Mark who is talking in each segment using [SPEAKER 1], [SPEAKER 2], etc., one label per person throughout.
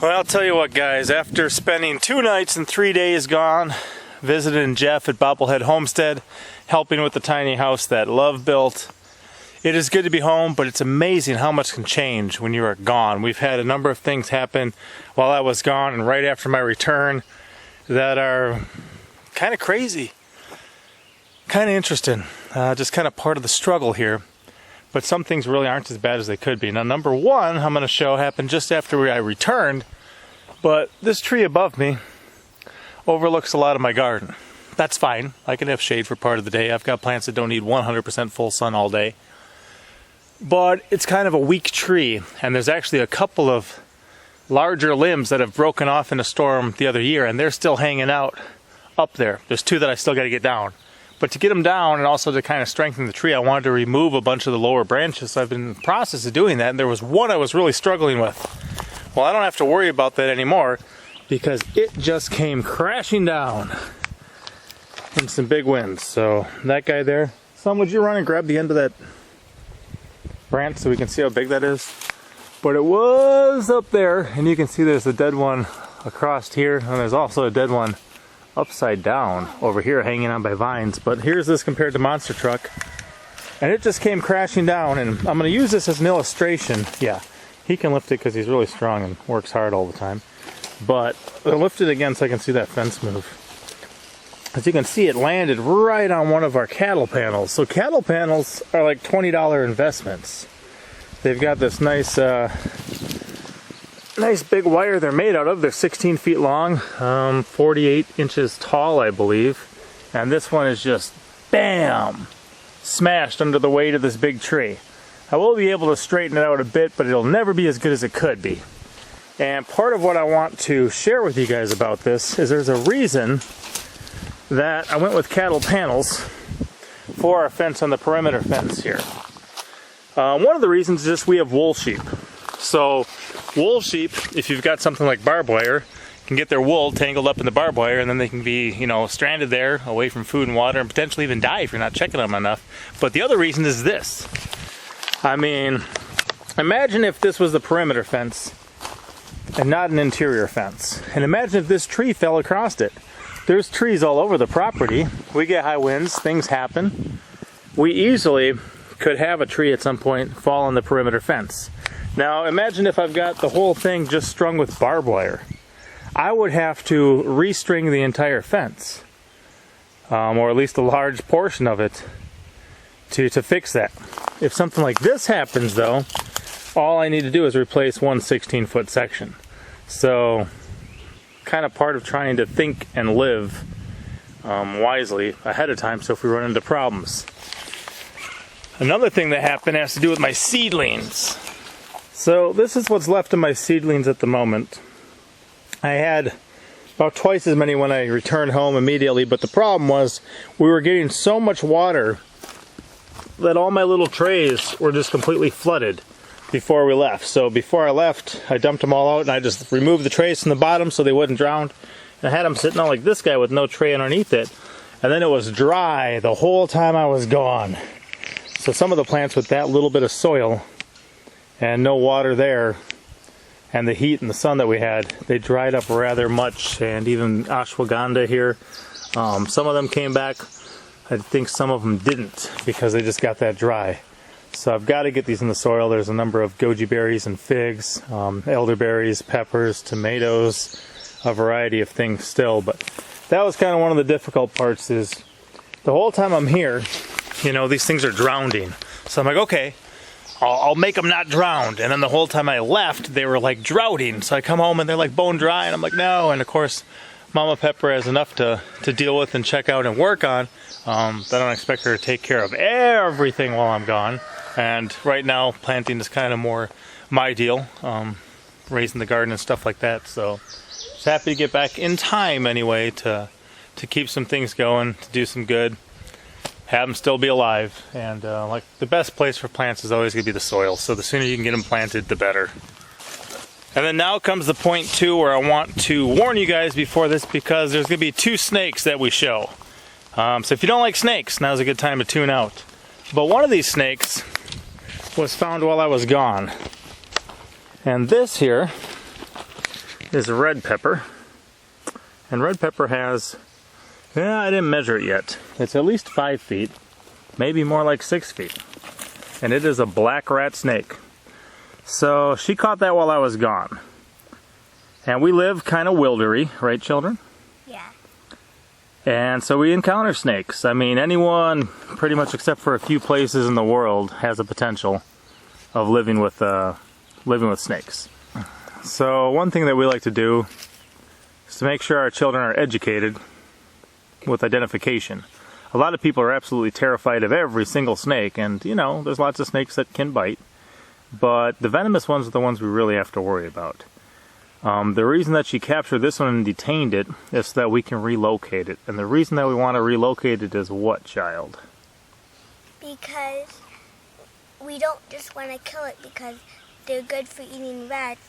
[SPEAKER 1] Well, I'll tell you what, guys, after spending 2 nights and 3 days gone, visiting Jeff at Bobblehead Homestead, helping with the tiny house that Love built, it is good to be home, but it's amazing how much can change when you are gone. We've had a number of things happen while I was gone and right after my return that are kind of crazy, kind of interesting, just kind of part of the struggle here. But some things really aren't as bad as they could be. Now, number one, I'm going to show happened just after I returned, but this tree above me overlooks a lot of my garden. That's fine. I can have shade for part of the day. I've got plants that don't need 100% full sun all day. But it's kind of a weak tree, and there's actually a couple of larger limbs that have broken off in a storm the other year, and they're still hanging out up there. There's 2 that I still got to get down. But to get them down and also to kind of strengthen the tree, I wanted to remove a bunch of the lower branches. So I've been in the process of doing that, and there was one I was really struggling with. Well, I don't have to worry about that anymore because it just came crashing down in some big winds. So that guy there, son, would you run and grab the end of that branch so we can see how big that is? But it was up there, and you can see there's a dead one across here, and there's also a dead one upside down over here hanging on by vines. But here's this compared to Monster Truck, and it just came crashing down, and I'm going to use this as an illustration. Yeah, he can lift it because he's really strong and works hard all the time, but I'll lift it again so I can see that fence move. As you can see, it landed right on one of our cattle panels. So cattle panels are like $20 investments. They've got this nice big wire they're made out of. They're 16 feet long, 48 inches tall, I believe. And this one is just, bam, smashed under the weight of this big tree. I will be able to straighten it out a bit, but it'll never be as good as it could be. And part of what I want to share with you guys about this is there's a reason that I went with cattle panels for our fence on the perimeter fence here. One of the reasons is just we have wool sheep. So wool sheep, if you've got something like barbed wire, can get their wool tangled up in the barbed wire, and then they can be, stranded there away from food and water and potentially even die if you're not checking them enough. But the other reason is this. I mean, imagine if this was the perimeter fence and not an interior fence. And imagine if this tree fell across it. There's trees all over the property. We get high winds, things happen. We easily could have a tree at some point fall on the perimeter fence. Now imagine if I've got the whole thing just strung with barbed wire. I would have to restring the entire fence, or at least a large portion of it, to fix that. If something like this happens though, all I need to do is replace one 16-foot section. So kind of part of trying to think and live wisely ahead of time, so if we run into problems. Another thing that happened has to do with my seedlings. So this is what's left of my seedlings at the moment. I had about twice as many when I returned home immediately, but the problem was we were getting so much water that all my little trays were just completely flooded before we left. So before I left, I dumped them all out and I just removed the trays from the bottom so they wouldn't drown. And I had them sitting on like this guy with no tray underneath it. And then it was dry the whole time I was gone. So some of the plants with that little bit of soil and no water there, and the heat and the sun that we had, they dried up rather much. And even ashwagandha here, some of them came back. I think some of them didn't because they just got that dry. So I've got to get these in the soil. There's a number of goji berries and figs, elderberries, peppers, tomatoes, a variety of things still. But that was kind of one of the difficult parts, is the whole time I'm here, these things are drowning. So I'm like, okay, I'll make them not drowned. And then the whole time I left, they were like drowning. So I come home and they're like bone dry, and I'm like, no. And of course, Mama Pepper has enough to deal with and check out and work on. I don't expect her to take care of everything while I'm gone. And right now, planting is kind of more my deal, raising the garden and stuff like that. So just happy to get back in time anyway to keep some things going, to do some good, have them still be alive. And like the best place for plants is always going to be the soil. So the sooner you can get them planted, the better. And then now comes the point too where I want to warn you guys before this, because there's going to be 2 snakes that we show. So if you don't like snakes, now's a good time to tune out. But one of these snakes was found while I was gone. And this here is red pepper. And red pepper has, yeah, I didn't measure it yet. It's at least 5 feet, maybe more like 6 feet. And it is a black rat snake. So she caught that while I was gone. And we live kind of wildery, right, children?
[SPEAKER 2] Yeah.
[SPEAKER 1] And so we encounter snakes. I mean, anyone, pretty much except for a few places in the world, has a potential of living with snakes. So one thing that we like to do is to make sure our children are educated with identification. A lot of people are absolutely terrified of every single snake, and you know, there's lots of snakes that can bite, but the venomous ones are the ones we really have to worry about. The reason that she captured this one and detained it is so that we can relocate it. And the reason that we want to relocate it is what, child?
[SPEAKER 2] Because we don't just want to kill it because they're good for eating rats.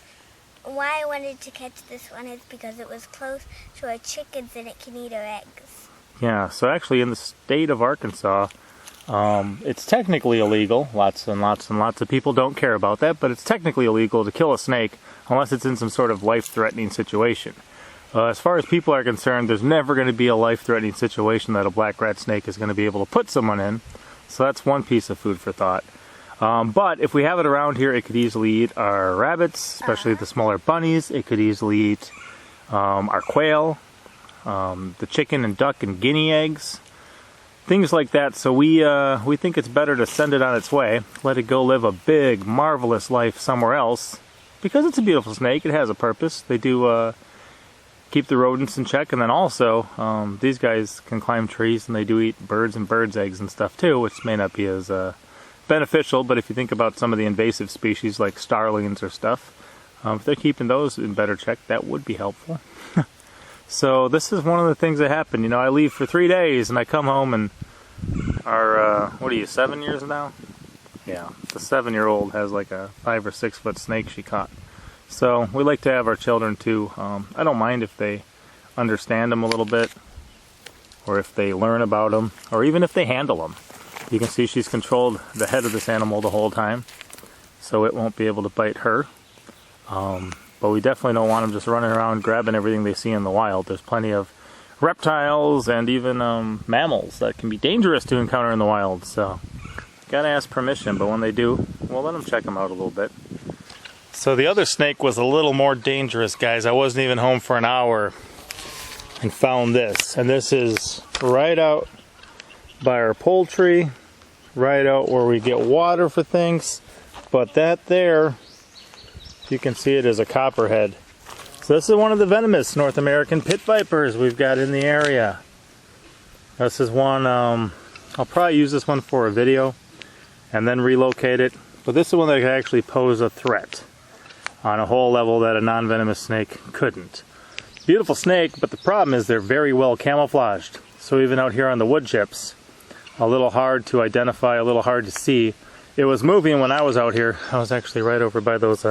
[SPEAKER 2] Why I wanted to catch this one is because it was close to our chickens and it can eat our eggs.
[SPEAKER 1] Yeah, so actually in the state of Arkansas, it's technically illegal. Lots and lots and lots of people don't care about that, but it's technically illegal to kill a snake unless it's in some sort of life-threatening situation. As far as people are concerned, there's never going to be a life-threatening situation that a black rat snake is going to be able to put someone in. So that's one piece of food for thought. But if we have it around here, it could easily eat our rabbits, especially the smaller bunnies. It could easily eat our quail, the chicken and duck and guinea eggs, things like that. So we think it's better to send it on its way, let it go live a big, marvelous life somewhere else. Because it's a beautiful snake, it has a purpose. They do keep the rodents in check, and then also these guys can climb trees, and they do eat birds and birds' eggs and stuff too, which may not be as beneficial. But if you think about some of the invasive species like starlings or stuff, if they're keeping those in better check, that would be helpful. So this is one of the things that happen. You know, I leave for 3 days, and I come home, and our what are you, 7 years now? Yeah, the 7-year-old has like a 5 or 6 foot snake she caught. So we like to have our children too. I don't mind if they understand them a little bit, or if they learn about them, or even if they handle them. You can see she's controlled the head of this animal the whole time, so it won't be able to bite her. But we definitely don't want them just running around grabbing everything they see in the wild. There's plenty of reptiles and even mammals that can be dangerous to encounter in the wild. So gotta ask permission, but when they do, we'll let them check them out a little bit. So the other snake was a little more dangerous, guys. I wasn't even home for an hour and found this. And this is right out by our poultry, right out where we get water for things. But that there, you can see it is a copperhead. So this is one of the venomous North American pit vipers we've got in the area. This is one, I'll probably use this one for a video and then relocate it. But this is one that can actually pose a threat on a whole level that a non-venomous snake couldn't. Beautiful snake, but the problem is they're very well camouflaged. So even out here on the wood chips, a little hard to identify, a little hard to see. It was moving when I was out here. I was actually right over by those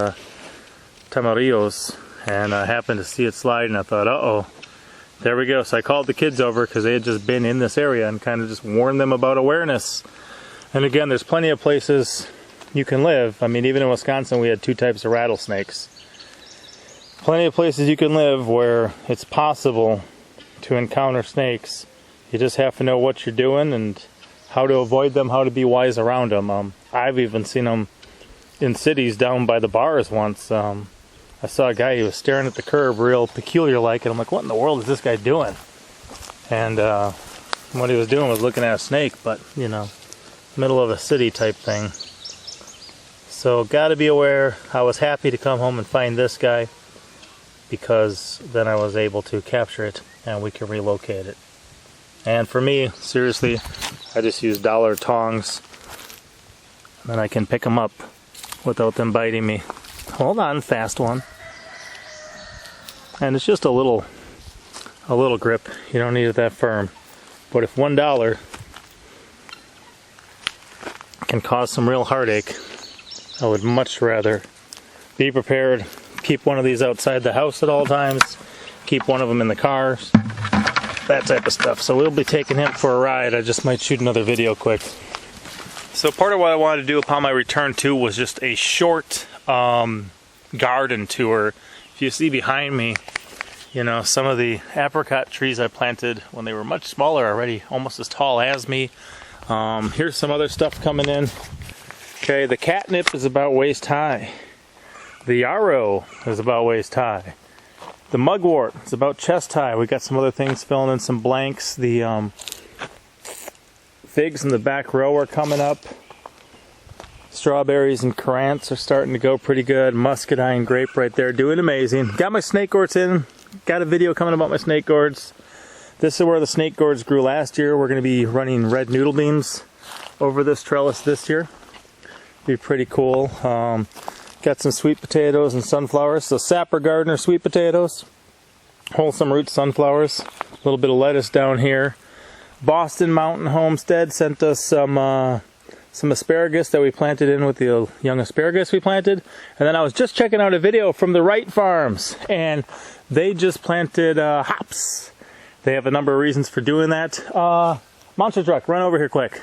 [SPEAKER 1] tamarillos, and I happened to see it slide, and I thought, uh-oh, there we go. So I called the kids over because they had just been in this area and kind of just warned them about awareness. And again, there's plenty of places you can live. I mean, even in Wisconsin, we had 2 types of rattlesnakes. Plenty of places you can live where it's possible to encounter snakes. You just have to know what you're doing and how to avoid them, how to be wise around them. I've even seen them in cities down by the bars once. I saw a guy, he was staring at the curb real peculiar like, and I'm like, what in the world is this guy doing? And what he was doing was looking at a snake, but, you know, middle of a city type thing. So gotta be aware. I was happy to come home and find this guy because then I was able to capture it and we can relocate it. And for me, seriously, I just use dollar tongs and then I can pick them up without them biting me. Hold on, fast one. And it's just a little grip. You don't need it that firm. But if $1 can cause some real heartache, I would much rather be prepared. Keep one of these outside the house at all times. Keep one of them in the car. That type of stuff. So we'll be taking him for a ride. I just might shoot another video quick. So part of what I wanted to do upon my return too was just a short garden tour. If If you see behind me, you know, some of the apricot trees I planted when they were much smaller already, almost as tall as me. Here's some other stuff coming in. Okay, the catnip is about waist high. The yarrow is about waist high. The mugwort is about chest high. We got some other things filling in some blanks. The figs in the back row are coming up. Strawberries and currants are starting to go pretty good. Muscadine and grape right there doing amazing. Got my snake gourds in. Got a video coming about my snake gourds. This is where the snake gourds grew last year. We're going to be running red noodle beans over this trellis this year. Be pretty cool. Got some sweet potatoes and sunflowers. So Sapper Gardener sweet potatoes. Wholesome Roots sunflowers. A little bit of lettuce down here. Boston Mountain Homestead sent us some asparagus that we planted in with the young asparagus we planted. And then I was just checking out a video from the Wright Farms, and they just planted hops. They have a number of reasons for doing that. Monster truck, run over here quick.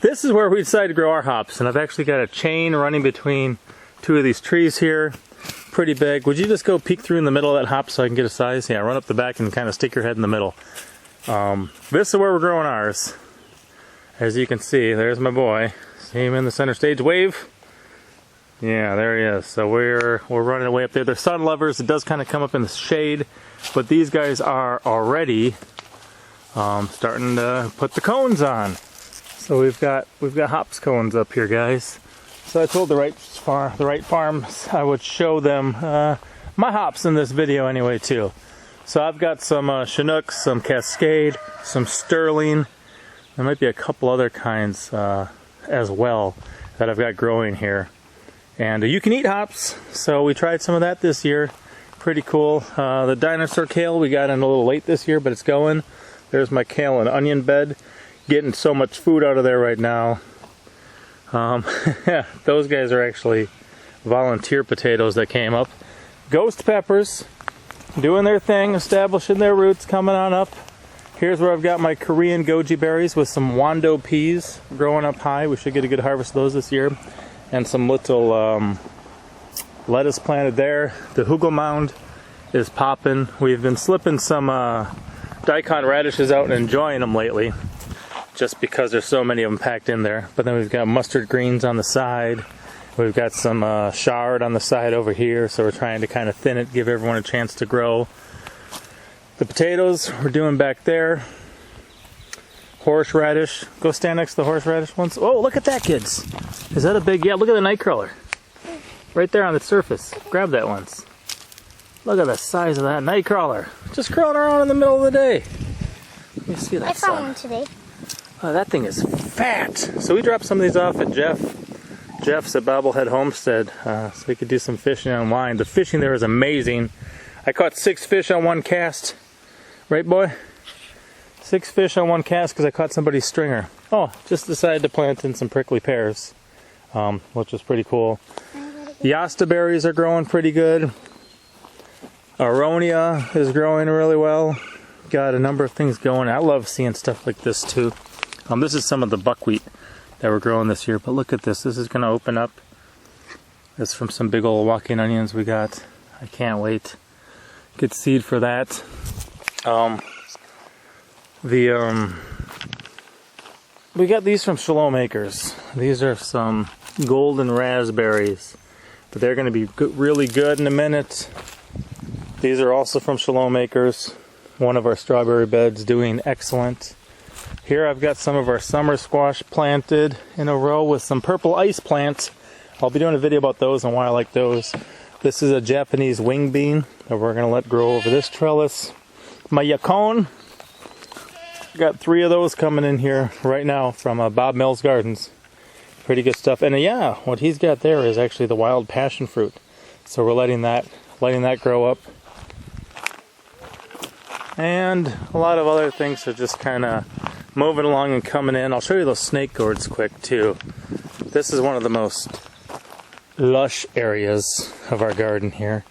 [SPEAKER 1] This is where we decided to grow our hops, and I've actually got a chain running between two of these trees here. Pretty big. Would you just go peek through in the middle of that hop so I can get a size? Yeah, run up the back and kind of stick your head in the middle. This is where we're growing ours. As you can see, there's my boy. See him in the center stage. Wave. Yeah, there he is. So we're running away up there. They're sun lovers. It does kind of come up in the shade, but these guys are already starting to put the cones on. So we've got hops cones up here, guys. So I told the Wright Farms I would show them my hops in this video anyway too. So I've got some Chinooks, some Cascade, some Sterling. There might be a couple other kinds as well that I've got growing here. And you can eat hops, so we tried some of that this year. Pretty cool. The dinosaur kale we got in a little late this year, but it's going. There's my kale and onion bed. Getting so much food out of there right now. Yeah, those guys are actually volunteer potatoes that came up. Ghost peppers doing their thing, establishing their roots, coming on up. Here's where I've got my Korean goji berries with some wando peas growing up high. We should get a good harvest of those this year. And some little lettuce planted there. The hugel mound is popping. We've been slipping some daikon radishes out and enjoying them lately, just because there's so many of them packed in there. But then we've got mustard greens on the side. We've got some chard on the side over here, so we're trying to kind of thin it, give everyone a chance to grow. The potatoes we're doing back there. Horseradish. Go stand next to the horseradish once. Oh, look at that, kids. Is that a big, yeah, look at the nightcrawler. Right there on the surface. Grab that once. Look at the size of that nightcrawler. Just crawling around in the middle of the day. Let me see that.
[SPEAKER 2] I saw one today.
[SPEAKER 1] Oh, that thing is fat. So we dropped some of these off at Jeff's at Bobblehead Homestead, so we could do some fishing online. The fishing there is amazing. I caught 6 fish on one cast. Right, boy? 6 fish on one cast because I caught somebody's stringer. Oh, just decided to plant in some prickly pears, which was pretty cool. The Asta berries are growing pretty good. Aronia is growing really well. Got a number of things going. I love seeing stuff like this too. This is some of the buckwheat that we're growing this year, but look at this. This is going to open up. This is from some big old walking onions we got. I can't wait. Good seed for that. We got these from Shalom Acres. These are some golden raspberries, but they're going to be really good in a minute. These are also from Shalom Acres. One of our strawberry beds doing excellent. Here I've got some of our summer squash planted in a row with some purple ice plants. I'll be doing a video about those and why I like those. This is a Japanese wing bean that we're going to let grow over this trellis. My yacon. Got 3 of those coming in here right now from Bob Mills Gardens. Pretty good stuff. And yeah, what he's got there is actually the wild passion fruit. So we're letting that grow up. And a lot of other things are just kind of moving along and coming in. I'll show you those snake gourds quick too. This is one of the most lush areas of our garden here,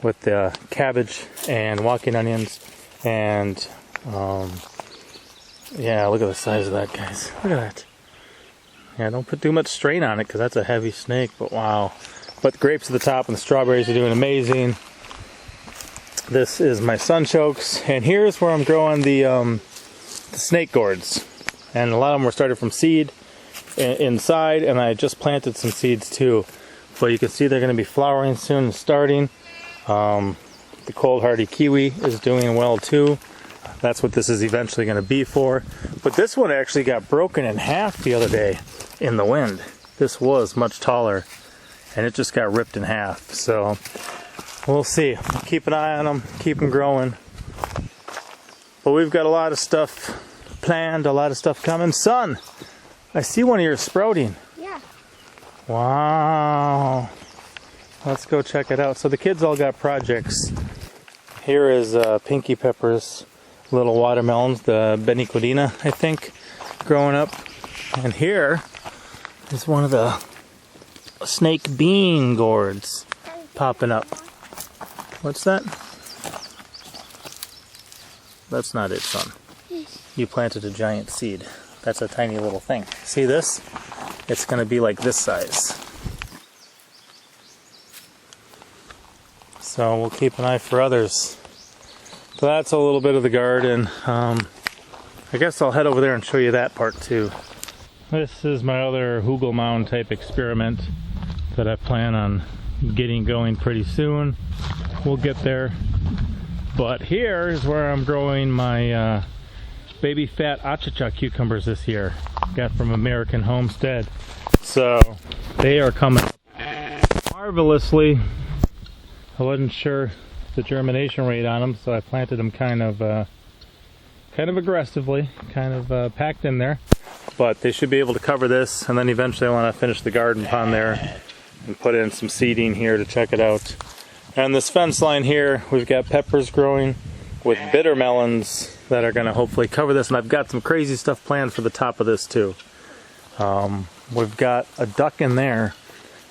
[SPEAKER 1] with the cabbage and walking onions and yeah, look at the size of that, guys. Look at that. Yeah, don't put too much strain on it because that's a heavy snake, but wow. But the grapes at the top and the strawberries are doing amazing. This is my sunchokes, and here's where I'm growing the snake gourds. And a lot of them were started from seed inside, and I just planted some seeds too. But you can see they're going to be flowering soon and starting. The cold hardy kiwi is doing well too. That's what this is eventually going to be for. But this one actually got broken in half the other day in the wind. This was much taller, and it just got ripped in half. So we'll see. Keep an eye on them, keep them growing. But we've got a lot of stuff planned, a lot of stuff coming. Son, I see one of yours sprouting.
[SPEAKER 2] Yeah.
[SPEAKER 1] Wow. Let's go check it out. So the kids all got projects. Here is Pinky Pepper's little watermelons, the Benicodina, I think, growing up. And here is one of the snake bean gourds popping up. What's that? That's not it, son. You planted a giant seed. That's a tiny little thing. See this? It's going to be like this size. So we'll keep an eye for others. So that's a little bit of the garden. I guess I'll head over there and show you that part too. This is my other hugel mound type experiment that I plan on getting going pretty soon. We'll get there. But here is where I'm growing my baby fat achicha cucumbers this year. Got from American Homestead. So they are coming up marvelously. I wasn't sure the germination rate on them, so I planted them kind of aggressively, packed in there. But they should be able to cover this, and then eventually I want to finish the garden pond there and put in some seeding here to check it out. And this fence line here, we've got peppers growing with bitter melons that are going to hopefully cover this, and I've got some crazy stuff planned for the top of this too. We've got a duck in there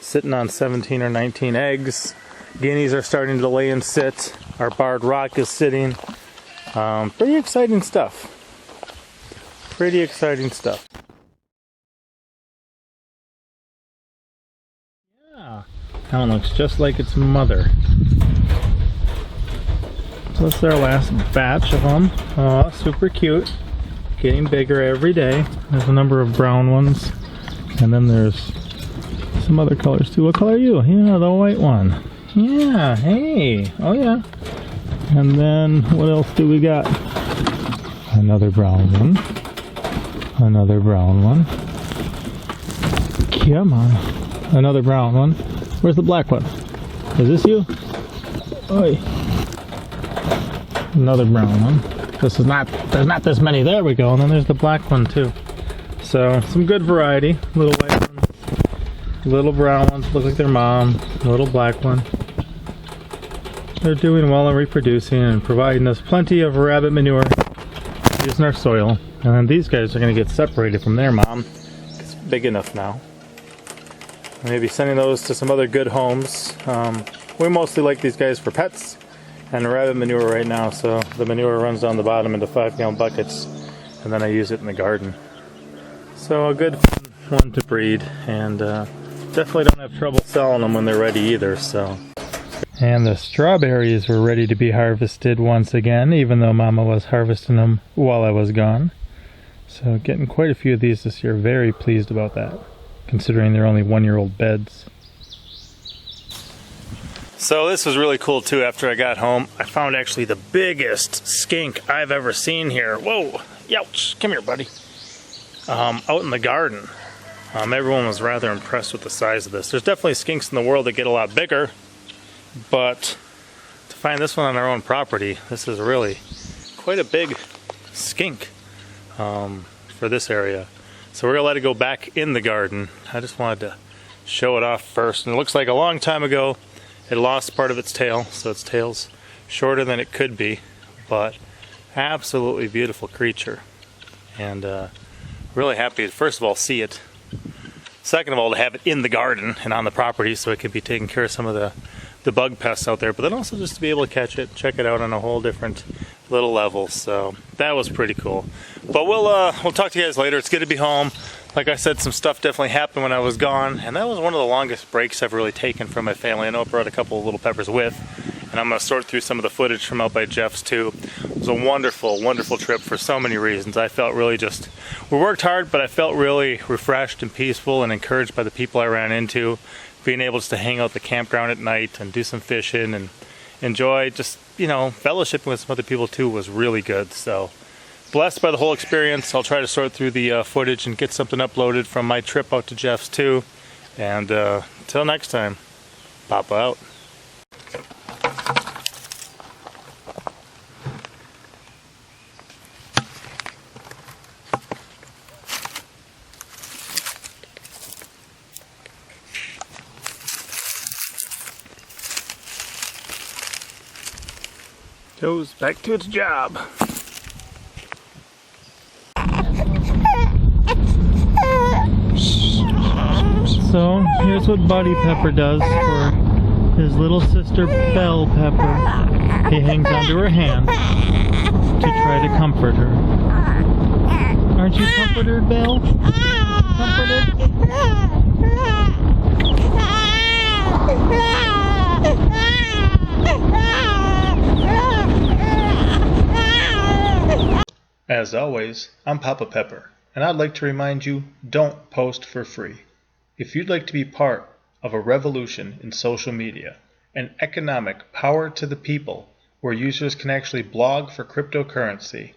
[SPEAKER 1] sitting on 17 or 19 eggs. Guineas are starting to lay and sit. Our barred rock is sitting. Pretty exciting stuff. Pretty exciting stuff. Yeah, that one looks just like its mother. So this is our last batch of them. Oh, super cute. Getting bigger every day. There's a number of brown ones. And then there's some other colors too. What color are you? Yeah, the white one. Yeah, hey. Oh yeah. And then what else do we got? Another brown one. Another brown one. Come on. Another brown one. Where's the black one? Is this you? Oi. Another brown one. This is not, there's not this many. There we go. And then there's the black one too. So some good variety. Little white ones. Little brown ones look like their mom. Little black one. They're doing well and reproducing and providing us plenty of rabbit manure using our soil. And then these guys are going to get separated from their mom. It's big enough now. Maybe sending those to some other good homes. We mostly like these guys for pets and rabbit manure right now, so the manure runs down the bottom into 5-gallon buckets, and then I use it in the garden. So a good one to breed, and definitely don't have trouble selling them when they're ready either. So. And the strawberries were ready to be harvested once again, even though Mama was harvesting them while I was gone. So getting quite a few of these this year. Very pleased about that, considering they're only 1-year-old beds. So this was really cool too. After I got home, I found actually the biggest skink I've ever seen here. Whoa, youch, come here buddy. Out in the garden. Everyone was rather impressed with the size of this. There's definitely skinks in the world that get a lot bigger, but to find this one on our own property, this is really quite a big skink for this area. So we're gonna let it go back in the garden. I just wanted to show it off first. And it looks like a long time ago it lost part of its tail, so its tail's shorter than it could be, but absolutely beautiful creature. And really happy to first of all see it. Second of all, to have it in the garden and on the property so it can be taking care of some of the bug pests out there, but then also just to be able to catch it, check it out on a whole different little level. So that was pretty cool. But we'll talk to you guys later. It's good to be home. Like I said, some stuff definitely happened when I was gone, and that was one of the longest breaks I've really taken from my family. I know I brought a couple of little peppers with, and and I'm going to sort through some of the footage from out by Jeff's too. It was a wonderful, wonderful trip for so many reasons. I felt really we worked hard, but I felt really refreshed and peaceful and encouraged by the people I ran into. Being able just to hang out at the campground at night and do some fishing and enjoy just, fellowshipping with some other people too was really good. So blessed by the whole experience. I'll try to sort through the footage and get something uploaded from my trip out to Jeff's too. And until next time, Papa out. Goes back to its job. So here's what Buddy Pepper does for his little sister Bell Pepper. He hangs onto her hand to try to comfort her. Aren't you comforted, Bell? Comforted? As always, I'm Papa Pepper, and I'd like to remind you, don't post for free. If you'd like to be part of a revolution in social media, an economic power to the people where users can actually blog for cryptocurrency,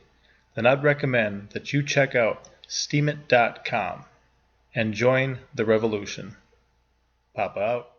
[SPEAKER 1] then I'd recommend that you check out steemit.com and join the revolution. Papa out.